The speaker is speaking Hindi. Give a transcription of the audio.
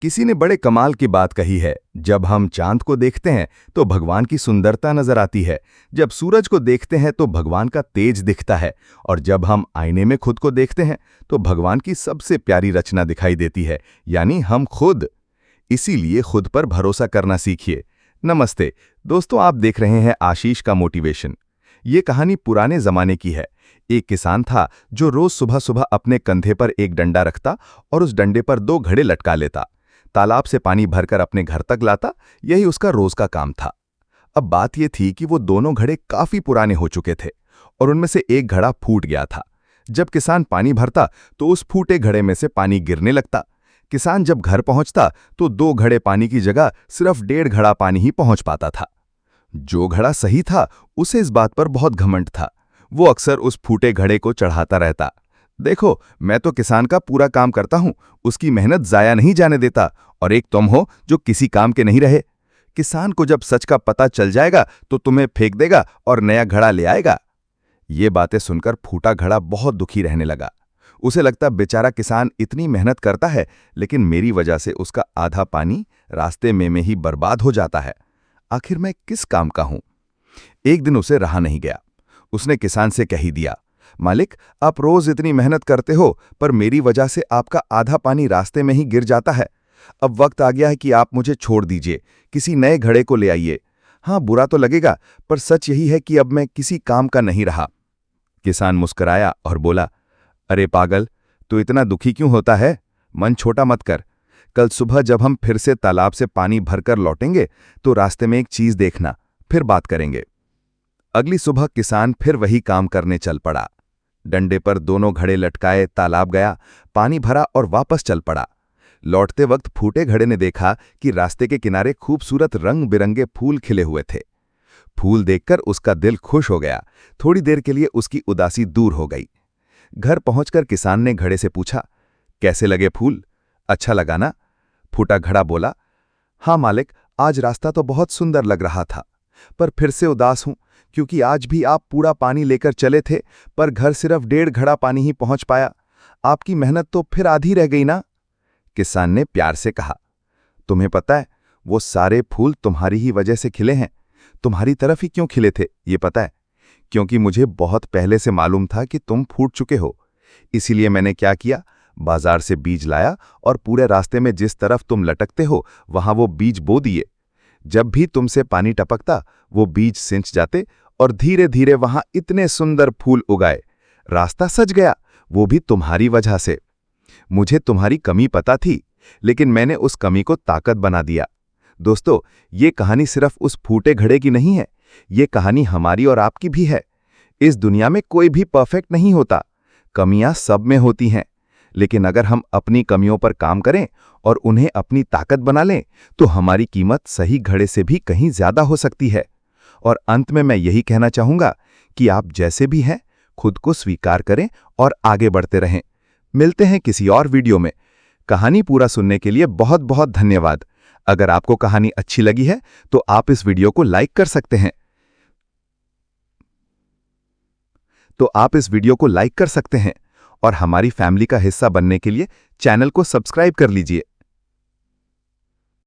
किसी ने बड़े कमाल की बात कही है, जब हम चांद को देखते हैं तो भगवान की सुंदरता नजर आती है, जब सूरज को देखते हैं तो भगवान का तेज दिखता है, और जब हम आईने में खुद को देखते हैं तो भगवान की सबसे प्यारी रचना दिखाई देती है, यानी हम खुद। इसीलिए खुद पर भरोसा करना सीखिए। नमस्ते दोस्तों, आप देख रहे हैं आशीष का मोटिवेशन। ये कहानी पुराने जमाने की है। एक किसान था जो रोज सुबह सुबह अपने कंधे पर एक डंडा रखता और उस डंडे पर 2 घड़े लटका लेता। तालाब से पानी भरकर अपने घर तक लाता। यही उसका रोज का काम था। अब बात यह थी कि वो दोनों घड़े काफी पुराने हो चुके थे और उनमें से एक घड़ा फूट गया था। जब किसान पानी भरता तो उस फूटे घड़े में से पानी गिरने लगता। किसान जब घर पहुंचता तो 2 घड़े पानी की जगह सिर्फ 1.5 घड़ा पानी ही पहुंच पाता था। जो घड़ा सही था उसे इस बात पर बहुत घमंड था। वो अक्सर उस फूटे घड़े को चढ़ाता रहता। देखो, मैं तो किसान का पूरा काम करता हूं, उसकी मेहनत जाया नहीं जाने देता, और एक तुम हो जो किसी काम के नहीं रहे। किसान को जब सच का पता चल जाएगा तो तुम्हें फेंक देगा और नया घड़ा ले आएगा। ये बातें सुनकर फूटा घड़ा बहुत दुखी रहने लगा। उसे लगता, बेचारा किसान इतनी मेहनत करता है, लेकिन मेरी वजह से उसका आधा पानी रास्ते में ही बर्बाद हो जाता है। आखिर मैं किस काम का हूं? एक दिन उसे रहा नहीं गया। उसने किसान से कह ही दिया, मालिक, आप रोज इतनी मेहनत करते हो, पर मेरी वजह से आपका आधा पानी रास्ते में ही गिर जाता है। अब वक्त आ गया है कि आप मुझे छोड़ दीजिए, किसी नए घड़े को ले आइए। हाँ, बुरा तो लगेगा, पर सच यही है कि अब मैं किसी काम का नहीं रहा। किसान मुस्कुराया और बोला, अरे पागल, तू इतना दुखी क्यों होता है? मन छोटा मत कर। कल सुबह जब हम फिर से तालाब से पानी भरकर लौटेंगे तो रास्ते में एक चीज देखना, फिर बात करेंगे। अगली सुबह किसान फिर वही काम करने चल पड़ा। डंडे पर दोनों घड़े लटकाए तालाब गया, पानी भरा और वापस चल पड़ा। लौटते वक्त फूटे घड़े ने देखा कि रास्ते के किनारे खूबसूरत रंग बिरंगे फूल खिले हुए थे। फूल देखकर उसका दिल खुश हो गया। थोड़ी देर के लिए उसकी उदासी दूर हो गई। घर पहुंचकर किसान ने घड़े से पूछा, कैसे लगे फूल? अच्छा लगा ना? फूटा घड़ा बोला, हाँ मालिक, आज रास्ता तो बहुत सुंदर लग रहा था, पर फिर से उदास हूं, क्योंकि आज भी आप पूरा पानी लेकर चले थे, पर घर सिर्फ 1.5 घड़ा पानी ही पहुंच पाया। आपकी मेहनत तो फिर आधी रह गई ना? किसान ने प्यार से कहा, तुम्हें पता है, वो सारे फूल तुम्हारी ही वजह से खिले हैं। तुम्हारी तरफ ही क्यों खिले थे ये पता है? क्योंकि मुझे बहुत पहले से मालूम था कि तुम फूट चुके हो। इसीलिए मैंने क्या किया, बाजार से बीज लाया और पूरे रास्ते में जिस तरफ तुम लटकते हो वहां वो बीज बो दिए। जब भी तुमसे पानी टपकता वो बीज सिंच जाते और धीरे धीरे वहां इतने सुंदर फूल उगाए। रास्ता सज गया, वो भी तुम्हारी वजह से। मुझे तुम्हारी कमी पता थी, लेकिन मैंने उस कमी को ताकत बना दिया। दोस्तों, ये कहानी सिर्फ उस फूटे घड़े की नहीं है, ये कहानी हमारी और आपकी भी है। इस दुनिया में कोई भी परफेक्ट नहीं होता, कमियां सब में होती हैं, लेकिन अगर हम अपनी कमियों पर काम करें और उन्हें अपनी ताकत बना लें तो हमारी कीमत सही घड़े से भी कहीं ज्यादा हो सकती है। और अंत में मैं यही कहना चाहूंगा कि आप जैसे भी हैं, खुद को स्वीकार करें और आगे बढ़ते रहें। मिलते हैं किसी और वीडियो में। कहानी पूरा सुनने के लिए बहुत बहुत धन्यवाद। अगर आपको कहानी अच्छी लगी है तो आप इस वीडियो को लाइक कर सकते हैं। और हमारी फैमिली का हिस्सा बनने के लिए चैनल को सब्सक्राइब कर लीजिए।